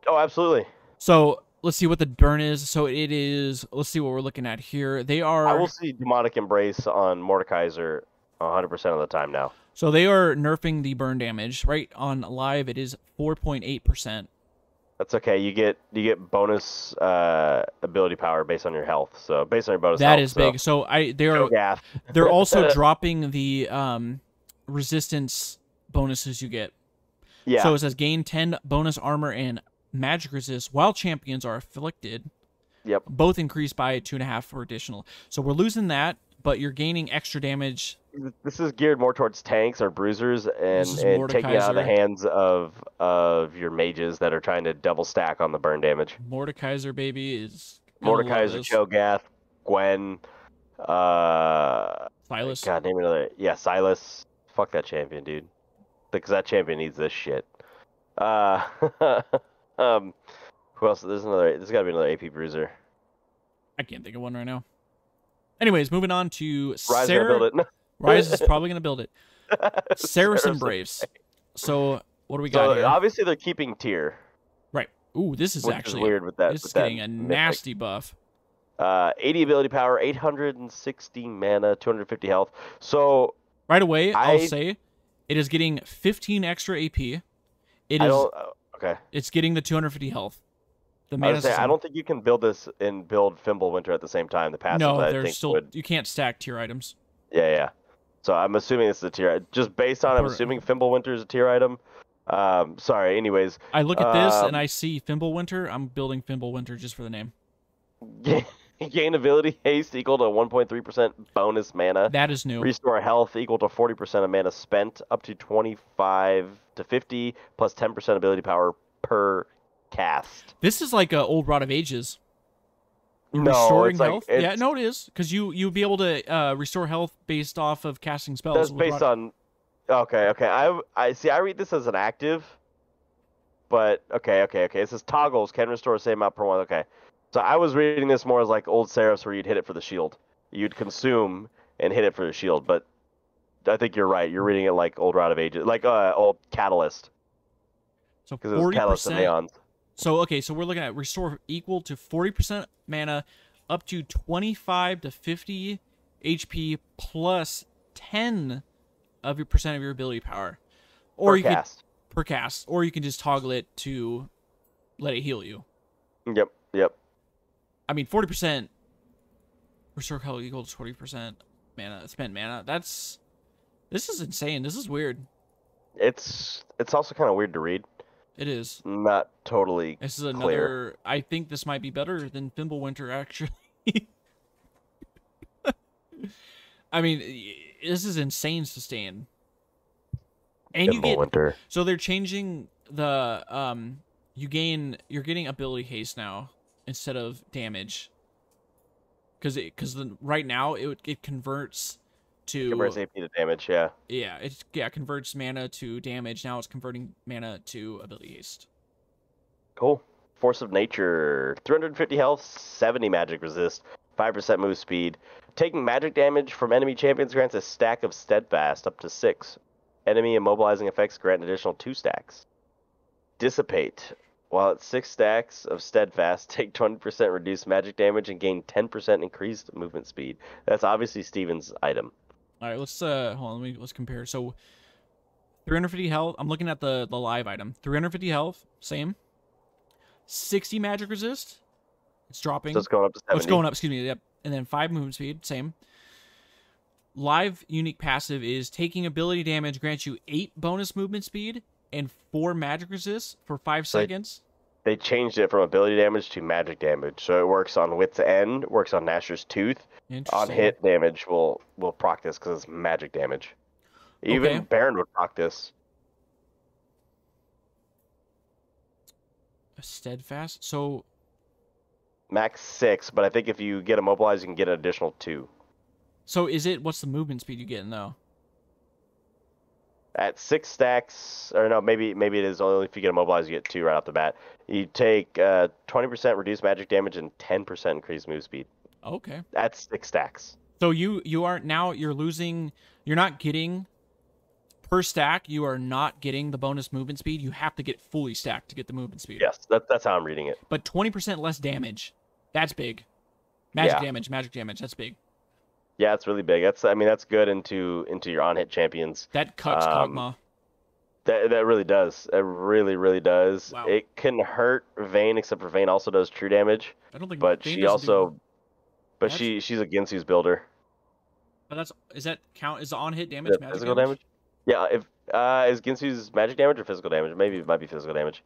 Oh, absolutely. So let's see what the burn is. So it is. Let's see what we're looking at here. They are. I will see Demonic Embrace on Mordekaiser 100% of the time now. So they are nerfing the burn damage. Right on live, it is 4.8%. That's okay. You get bonus ability power based on your health. So based on your bonus that health. Is big. So they're also dropping the resistance bonuses you get. Yeah. So it says gain 10 bonus armor and magic resist while champions are afflicted. Yep. Both increase by 2.5 for additional. So we're losing that, but you're gaining extra damage. This is geared more towards tanks or bruisers and taking it out of the hands of your mages that are trying to double stack on the burn damage. Mordekaiser, baby, is Mordekaiser, Cho'Gath, Gwen, Silas. God, name another. Yeah, Silas. Fuck that champion, dude. Because that champion needs this shit. Who else? There's got to be another AP bruiser. I can't think of one right now. Anyways, moving on to Rise gonna build it. Rise is probably going to build it. Saracen Braves. So, what do we got here? Obviously, they're keeping tier. Right. Ooh, this is actually weird with that. This is getting a nasty buff. 80 ability power, 860 mana, 250 health. So right away, I'll say it is getting 15 extra AP. It's getting the 250 health. I don't think you can build this and build Fimbulwinter at the same time. The passive, you can't stack tier items. Yeah. So I'm assuming this is a tier. Just based on, I'm assuming Fimbulwinter is a tier item. Sorry. Anyways, I look at this and I see Fimbulwinter. I'm building Fimbulwinter just for the name. Gain ability haste equal to 1.3% bonus mana. That is new. Restore health equal to 40% of mana spent, up to 25 to 50, plus 10% ability power per cast. This is like old Rod of Ages. No, restoring health. Yeah, no, it is because you'd be able to restore health based off of casting spells. That's based on. Okay. I see. I read this as an active, but okay. It says toggles can restore the same amount per one. Okay, so I was reading this more as like old Seraphs where you'd hit it for the shield. You'd consume and hit it for the shield, but I think you're right. You're reading it like old Rod of Ages, like old Catalyst. So 40%. So, okay, so we're looking at restore equal to 40% mana, up to 25 to 50 HP, plus 10 of your percent of your ability power. Or Per you could cast. per cast, or you can just toggle it to let it heal you. Yep, yep. I mean, 40% restore health equals 40% mana spent mana. This is insane. This is weird. It's also kind of weird to read. It is. Not totally This is clear. another. I think this might be better than Fimbulwinter, actually. I mean, this is insane sustain. And you get Fimbulwinter. so they're changing the you're getting ability haste now instead of damage. Because right now it converts to Converts AP to damage, yeah. Yeah, it converts mana to damage. Now it's converting mana to ability haste. Cool. Force of Nature. 350 health, 70 magic resist, 5% move speed. Taking magic damage from enemy champions grants a stack of Steadfast, up to 6. Enemy immobilizing effects grant an additional 2 stacks. Dissipate. While at 6 stacks of Steadfast, take 20% reduced magic damage and gain 10% increased movement speed. That's obviously Steven's item. All right, let's hold on. Let's compare. So 350 health. I'm looking at the live item. 350 health, same. 60 magic resist. It's dropping. So it's going up to 70. Oh, it's going up. Excuse me. Yep. And then 5 movement speed, same. Live unique passive is taking ability damage grants you 8 bonus movement speed and 4 magic resist for 5 seconds. They changed it from ability damage to magic damage, so it works on Wit's End, works on Gnasher's Tooth. On hit damage will proc this because it's magic damage. Even Baron would proc this. A Steadfast. So max 6, but I think if you get immobilized, you can get an additional 2. So what's the movement speed you getting though? At 6 stacks, or no, maybe it is only if you get immobilized, you get 2 right off the bat. You take 20% reduced magic damage and 10% increased move speed. Okay. That's 6 stacks. So you're not getting per stack, you are not getting the bonus movement speed. You have to get fully stacked to get the movement speed. Yes, that's how I'm reading it. But 20% less damage. That's big. Magic damage, that's big. Yeah, it's really big. That's good into your on-hit champions. That cuts Kog'Maw. That really does. It really, really does. Wow. It can hurt Vayne, except for Vayne also does true damage. I don't think but Vayne she also she's a Ginsu's builder. But is that count? Is the on-hit damage magic physical damage? Yeah, if is Ginsu's magic damage or physical damage? Maybe it might be physical damage.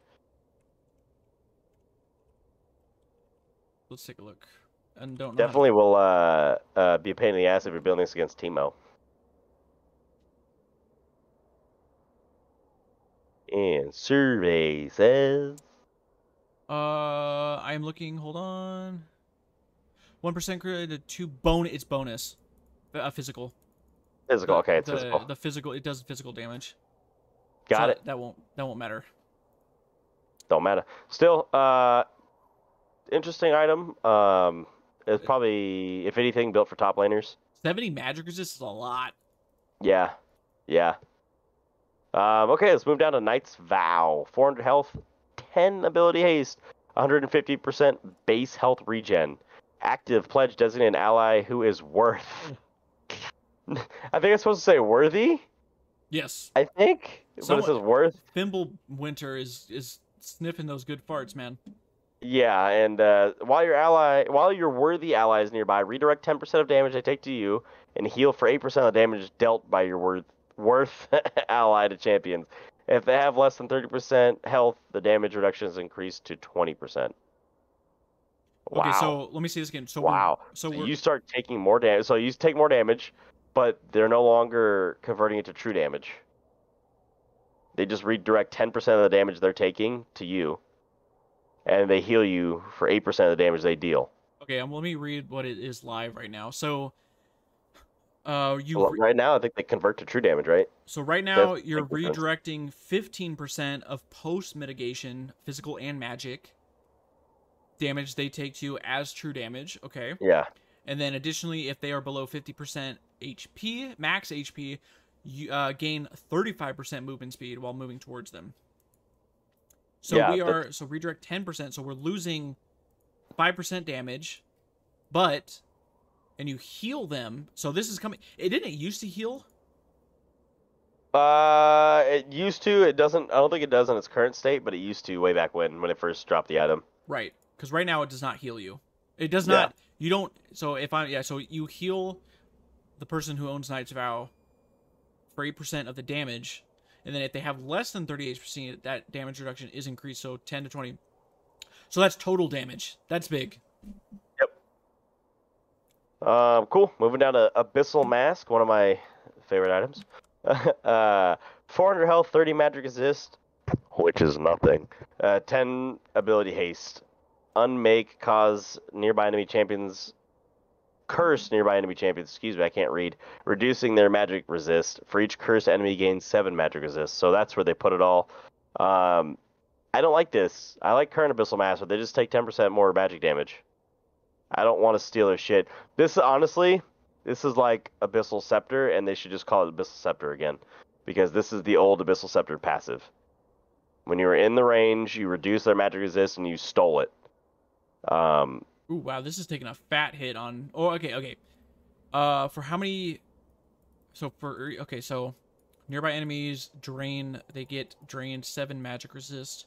Let's take a look. And don't know definitely will be a pain in the ass if you're building this against Teemo. And survey says I'm looking, hold on. 1% created 2 bonus. It's bonus. Physical. Physical, okay, it's physical. The physical, it does physical damage. Got it. That won't matter. Don't matter. Still, interesting item. It's probably, if anything, built for top laners. 70 magic resist is a lot. Yeah. Okay, let's move down to Knight's Vow. 400 health, 10 ability haste, 150% base health regen. Active pledge designate an ally who is worth. I think it's supposed to say worthy. Yes. I think, but it says worth. Fimbulwinter is sniffing those good farts, man. Yeah, and while your worthy ally is nearby, redirect 10% of damage they take to you, and heal for 8% of the damage dealt by your worth ally to champions. If they have less than 30% health, the damage reduction is increased to 20%. Wow. Okay, so let me see this again. So wow. So you start taking more damage. So you take more damage, but they're no longer converting it to true damage. They just redirect 10% of the damage they're taking to you, and they heal you for 8% of the damage they deal. Okay, let me read what it is live right now. So, right now, I think they convert to true damage, right? So right now, you're redirecting 15% of post mitigation, physical and magic damage they take to you as true damage. Okay. Yeah. And then additionally, if they are below 50% HP, max HP, you gain 35% movement speed while moving towards them. So so redirect 10%, so we're losing 5% damage, and you heal them. So this is coming. It didn't used to heal. It used to. It doesn't. I don't think it does in its current state, but it used to way back when it first dropped the item. Right, because right now it does not heal you. It does not. You don't. So if so you heal the person who owns Knight's Vow for 8% of the damage, and then if they have less than 30 HP, that damage reduction is increased, so 10 to 20. So that's total damage. That's big. Yep. Cool. Moving down to Abyssal Mask, one of my favorite items. 400 health, 30 magic resist, which is nothing. 10 ability haste. Unmake, cause nearby enemy champions, curse nearby enemy champions, excuse me, I can't read, reducing their magic resist. For each cursed enemy gains 7 magic resist. So that's where they put it all. I don't like this. I like current Abyssal Mask, but they just take 10% more magic damage. I don't want to steal their shit. This, honestly, this is like Abyssal Scepter, and they should just call it Abyssal Scepter again. Because this is the old Abyssal Scepter passive. When you were in the range, you reduce their magic resist, and you stole it. Ooh, wow, this is taking a fat hit on... Oh, okay. For how many... So, so nearby enemies they get drained 7 magic resist.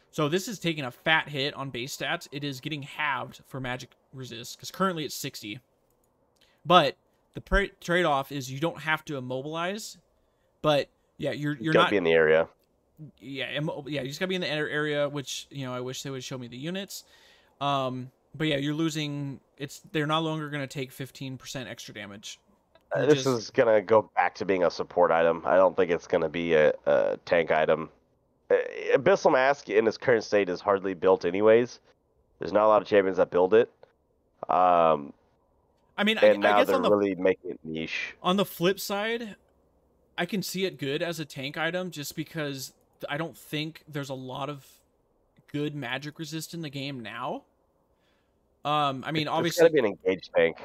So this is taking a fat hit on base stats. It is getting halved for magic resist, because currently it's 60. But the trade-off is you don't have to immobilize, but yeah, you're not be in the area. Yeah, you just gotta be in the area, which, you know, I wish they would show me the units. But yeah, you're losing. They're no longer gonna take 15% extra damage. This is gonna go back to being a support item. I don't think it's gonna be a tank item. Abyssal Mask in its current state is hardly built anyways. There's not a lot of champions that build it. I mean, and I guess they're really making it niche. On the flip side, I can see it good as a tank item just because I don't think there's a lot of good magic resist in the game now. I mean, obviously, it's gotta be an engaged tank.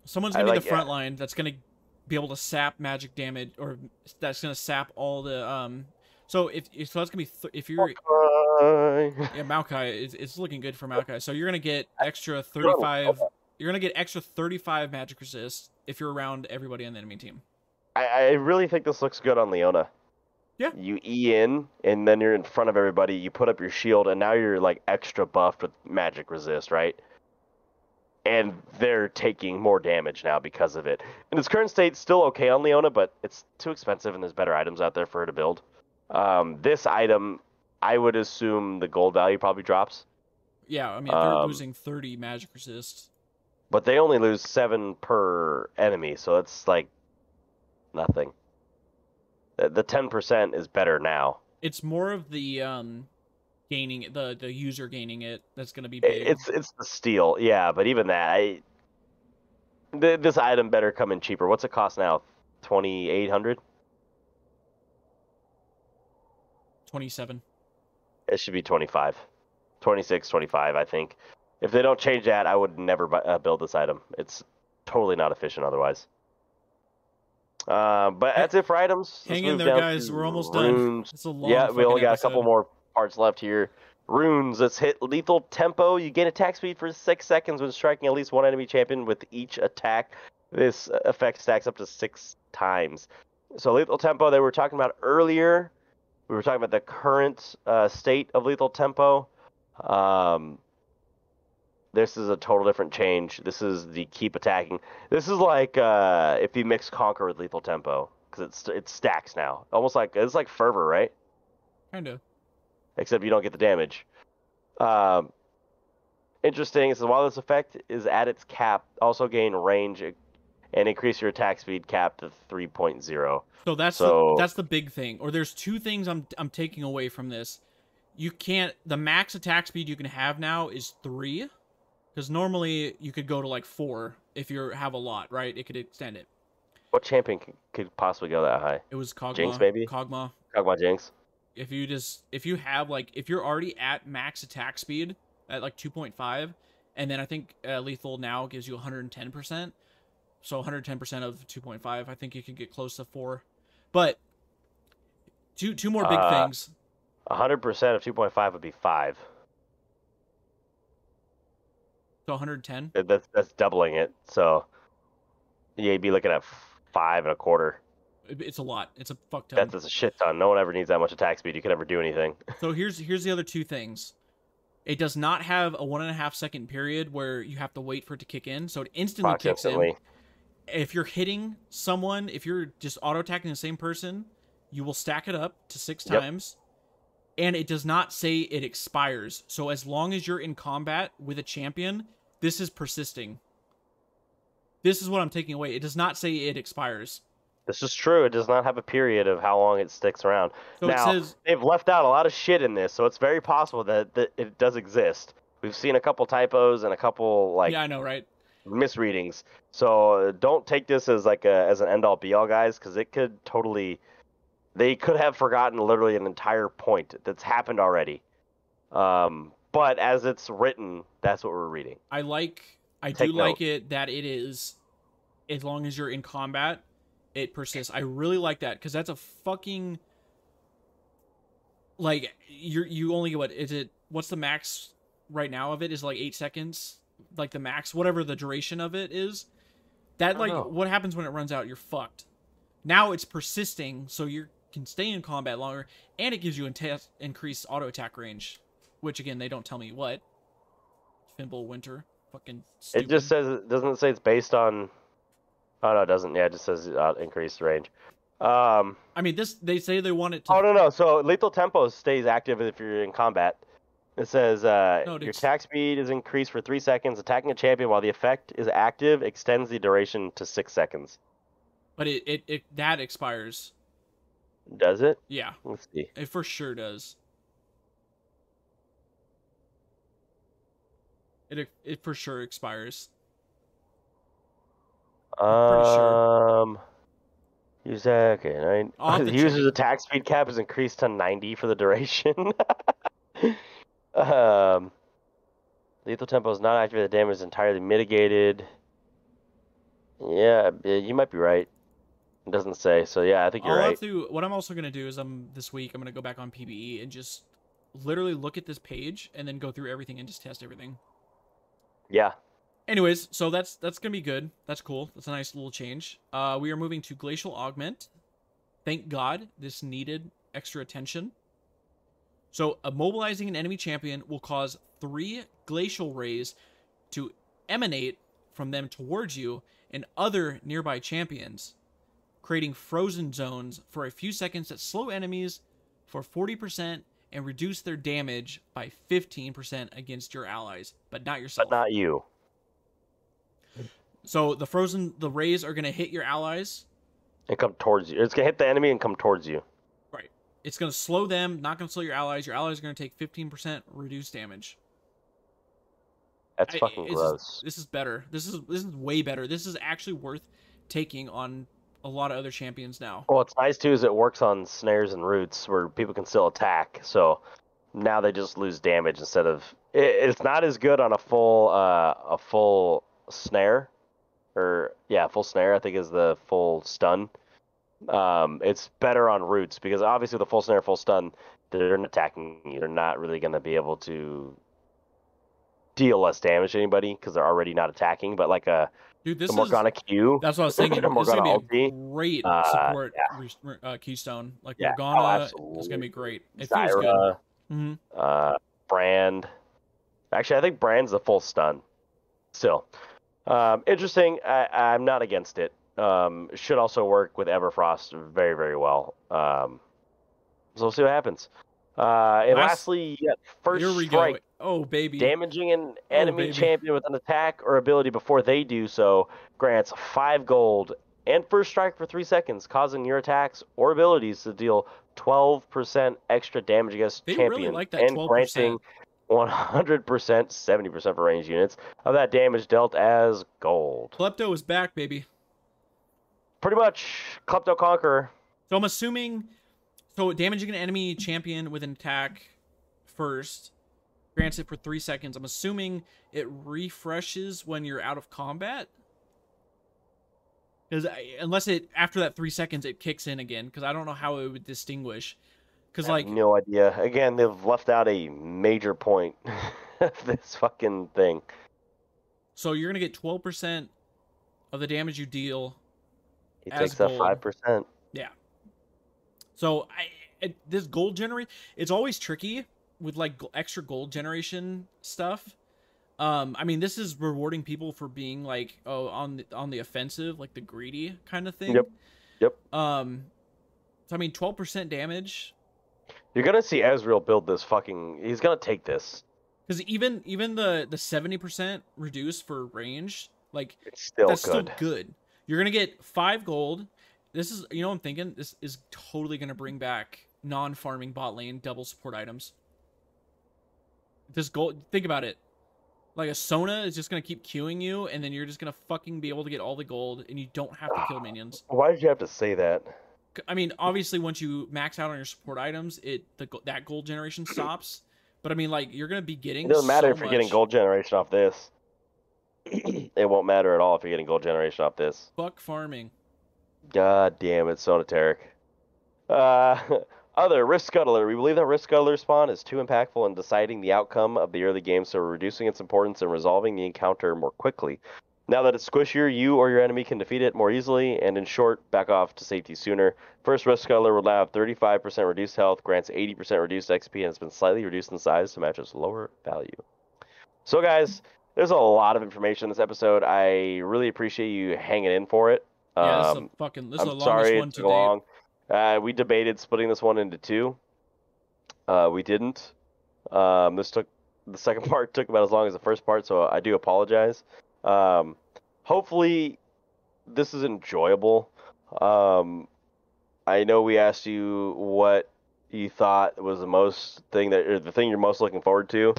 Someone's gonna be the front line that's gonna be able to sap magic damage, or that's gonna sap all the So that's gonna be if you're Maokai, it's looking good for Maokai. So you're gonna get extra 35. You're gonna get extra 35 magic resist if you're around everybody on the enemy team. I really think this looks good on Leona. Yeah. You E in, and then you're in front of everybody. You put up your shield, and now you're like extra buffed with magic resist, right? And they're taking more damage now because of it. In its current state, still okay on Leona, but it's too expensive, and there's better items out there for her to build. This item, I would assume the gold value probably drops. Yeah, I mean, if they're losing 30 magic resist. But they only lose 7 per enemy, so it's like nothing. The 10% is better now. It's more of the gaining the user gaining it that's going to be big. It's the steal, yeah. But even that, this item better come in cheaper. What's it cost now? 2,800. 27. It should be 25, 26, 25. I think. If they don't change that, I would never build this item. It's totally not efficient otherwise. But that's it for items. Hang in there, guys. We're almost done. It's a long we only got episode. a couple more parts left here. Runes. Let's hit lethal tempo. You gain attack speed for 6 seconds when striking at least one enemy champion with each attack. This effect stacks up to 6 times. So lethal tempo that we were talking about earlier. We were talking about the current state of lethal tempo. This is a total different change. This is the keep attacking. This is like if you mix Conquer with lethal tempo, because it stacks now. Almost like it's like Fervor, right? Kinda. Except you don't get the damage. Interesting is while this effect is at its cap, also gain range and increase your attack speed cap to 3.0. So that's the big thing. Or there's 2 things I'm taking away from this. You can't. The max attack speed you can have now is 3. Because normally you could go to like 4 if you have a lot, right? It could extend it. What champion could possibly go that high? It was Kog'Maw. Jinx, maybe? Kog'Maw Jinx. If you're already at max attack speed at like 2.5, and then I think lethal now gives you 110%. So 110% of 2.5, I think you can get close to 4. But two more big things. 100% of 2.5 would be 5. So 110. That's doubling it. So yeah, you'd be looking at 5.25. It's a lot. It's a fuck ton. That's a shit ton. No one ever needs that much attack speed. You could ever do anything. So here's the other two things. It does not have a 1.5 second period where you have to wait for it to kick in. So it instantly kicks in. If you're hitting someone, if you're just auto attacking the same person, you will stack it up to 6 times. And it does not say it expires. So as long as you're in combat with a champion, this is persisting. This is what I'm taking away. It does not say it expires. This is true. It does not have a period of how long it sticks around. So now, it says, they've left out a lot of shit in this, so it's very possible that it does exist. We've seen a couple typos and a couple, like, yeah, I know, right? misreadings. So don't take this as like as an end-all be-all, guys, because it could totally... They could have forgotten literally an entire point that's happened already. But as it's written, that's what we're reading. I do like it that it is, as long as you're in combat, it persists. I really like that, because that's a fucking, like, you only get, what's the max right now of it is like 8 seconds, like the max, whatever the duration of it is. That, like, what happens when it runs out? You're fucked. Now it's persisting, so you can stay in combat longer, and it gives you increased auto attack range, which again they don't tell me what. Fimbulwinter, fucking stupid. It just says, doesn't say it's based on... Oh, no, it doesn't. Yeah, it just says increased range. I mean, they say they want it to... Oh, no. So lethal tempo stays active if you're in combat. It says your attack speed is increased for 3 seconds. Attacking a champion while the effect is active extends the duration to 6 seconds. But that expires. Does it? Yeah. Let's see. It for sure does. It for sure expires. I'm pretty sure. The user's attack speed cap is increased to 90 for the duration. Lethal tempo is not activated. The damage is entirely mitigated. Yeah, you might be right. It doesn't say, so yeah, I think you're right. What I'm also gonna do is this week I'm gonna go back on PBE and just literally look at this page and then go through everything and just test everything. Yeah. Anyways, so that's gonna be good. That's cool. That's a nice little change. We are moving to Glacial Augment. Thank God, this needed extra attention. So, immobilizing an enemy champion will cause 3 glacial rays to emanate from them towards you and other nearby champions, creating frozen zones for a few seconds that slow enemies for 40% and reduce their damage by 15% against your allies, but not yourself. But not you. So the rays are going to hit your allies. And come towards you. It's going to hit the enemy and come towards you. Right. It's going to slow them, not going to slow your allies. Your allies are going to take 15% reduced damage. That's fucking gross. This is better. This is way better. This is actually worth taking on a lot of other champions now. Well, what's nice too is it works on snares and roots where people can still attack. So now they just lose damage instead of... It's not as good on a full snare. Full snare, I think, is the full stun. It's better on roots because obviously the full snare, full stun, they're not attacking you. They're not really going to be able to deal less damage to anybody because they're already not attacking. But like the Morgana Q. That's what I was thinking. This is going to be a great support keystone. Like Morgana is going to be great. It feels good. Mm-hmm. Brand. Actually, I think Brand's the full stun. Still. Interesting. I'm not against it. Should also work with Everfrost very, very well. So we'll see what happens. And lastly, first strike. Oh, baby. Damaging an enemy champion with an attack or ability before they do so grants 5 gold and first strike for 3 seconds, causing your attacks or abilities to deal 12% extra damage against champions. Really like that 12%. Granting 100%, 70% for ranged units of that damage dealt as gold. Klepto is back, baby. Pretty much, Klepto Conqueror. So I'm assuming, damaging an enemy champion with an attack first grants it for 3 seconds. I'm assuming it refreshes when you're out of combat. Because unless after that 3 seconds it kicks in again, because I don't know how it would distinguish. Because I have like, no idea. Again, they've left out a major point of this fucking thing. so you're gonna get 12% of the damage you deal He as takes that gold. 5%. Yeah. So this gold generate, it's always tricky with like extra gold generation stuff. I mean, this is rewarding people for being like, oh, on the offensive, like the greedy kind of Yep. thing. Yep. So I mean, 12% damage. You're gonna see Ezreal build this fucking. He's gonna take this. Because even the 70% reduce for range, like It's still that's good. still good. You're gonna get 5 gold. This is, you know what I'm thinking? This is totally gonna bring back non-farming bot lane double support items. This gold, think about it. Like a Sona is just gonna keep queuing you, and then you're just gonna fucking be able to get all the gold, and you don't have to kill minions. Why did you have to say that? I mean, obviously, once you max out on your support items, that gold generation stops. But I mean, like, you're gonna be getting. It doesn't matter so if you're getting gold generation off this. It won't matter at all if you're getting gold generation off this. Fuck farming. God damn it, Sonateric. Uh, other Rift Scuttler. We believe that Rift Scuttler spawn is too impactful in deciding the outcome of the early game, so we're reducing its importance and resolving the encounter more quickly. Now that it's squishier, you or your enemy can defeat it more easily, and in short, back off to safety sooner. First Rift Scuttler will now have 35% reduced health, grants 80% reduced XP, and has been slightly reduced in size to match its lower value. So guys, there's a lot of information in this episode. I really appreciate you hanging in for it. Yeah, this is the longest Sorry one it to took date. long. We debated splitting this one into 2. We didn't. The second part took about as long as the first part, so I do apologize. Hopefully this is enjoyable. I know we asked you what you thought was the thing you're most looking forward to.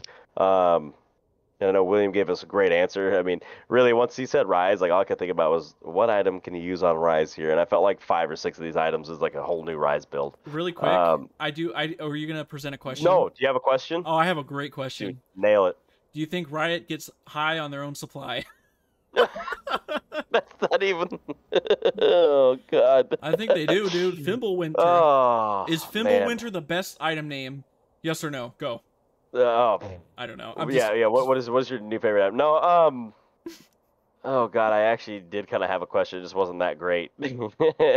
And I know William gave us a great answer. I mean, really, once he said Rise, like all I could think about was what item can you use on Rise here, and I felt like 5 or 6 of these items is like a whole new Rise build. Really quick, are you gonna present a question? No, do you have a question? Oh, I have a great question. Dude, nail it. Do you think Riot gets high on their own supply? That's not even. Oh God. I think they do, dude. Fimbulwinter. Oh, is Fimbulwinter the best item name? Yes or no? Go. Oh, I don't know. yeah. What is your new favorite item? No. Oh God, I actually did kind of have a question. It just wasn't that great, and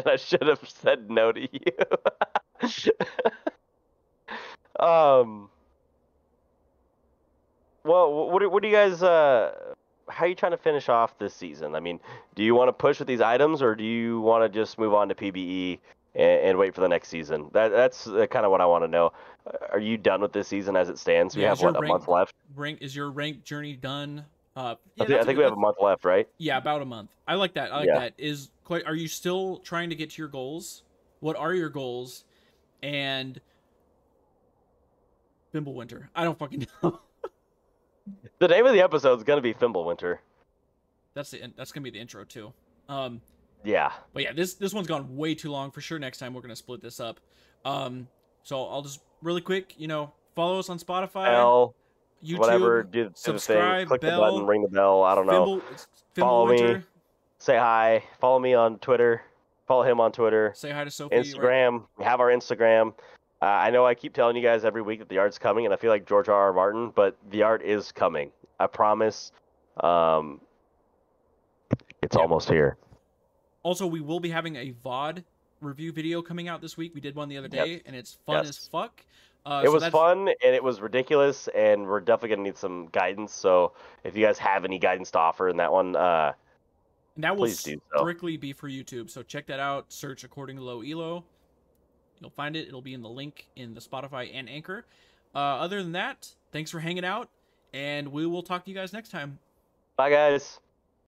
I should have said no to you. Well, what do you guys? How are you trying to finish off this season? I mean, do you want to push with these items, or do you want to just move on to PBE and wait for the next season? That's kind of what I want to know. Are you done with this season as it stands? We have a month left. Is your rank journey done? Yeah, I think we have a month left, right? Yeah, about a month. I like that. I like that. Are you still trying to get to your goals? What are your goals? And Fimbulwinter. I don't fucking know. The name of the episode is gonna be Fimbulwinter. That's gonna be the intro too. Yeah. But yeah, this one's gone way too long. For sure, next time we're gonna split this up. So I'll just really quick, follow us on Spotify, YouTube, whatever. Do subscribe, the thing. Click bell, the button, ring the bell. I don't know. Follow me. Say hi. Follow me on Twitter. Follow him on Twitter. Say hi to Sophie. Instagram. Right? We have our Instagram. I know I keep telling you guys every week that the art's coming, and I feel like George R.R. Martin, but the art is coming. I promise. It's almost here. Also, we will be having a VOD review video coming out this week. We did one the other day, and it's fun as fuck. It was fun, and it was ridiculous, and we're definitely going to need some guidance. So if you guys have any guidance to offer in that one, and that will please do strictly be for YouTube. So check that out. Search According to Low Elo. You'll find it. It'll be in the link in the Spotify and Anchor. Other than that, thanks for hanging out, and we will talk to you guys next time. Bye, guys.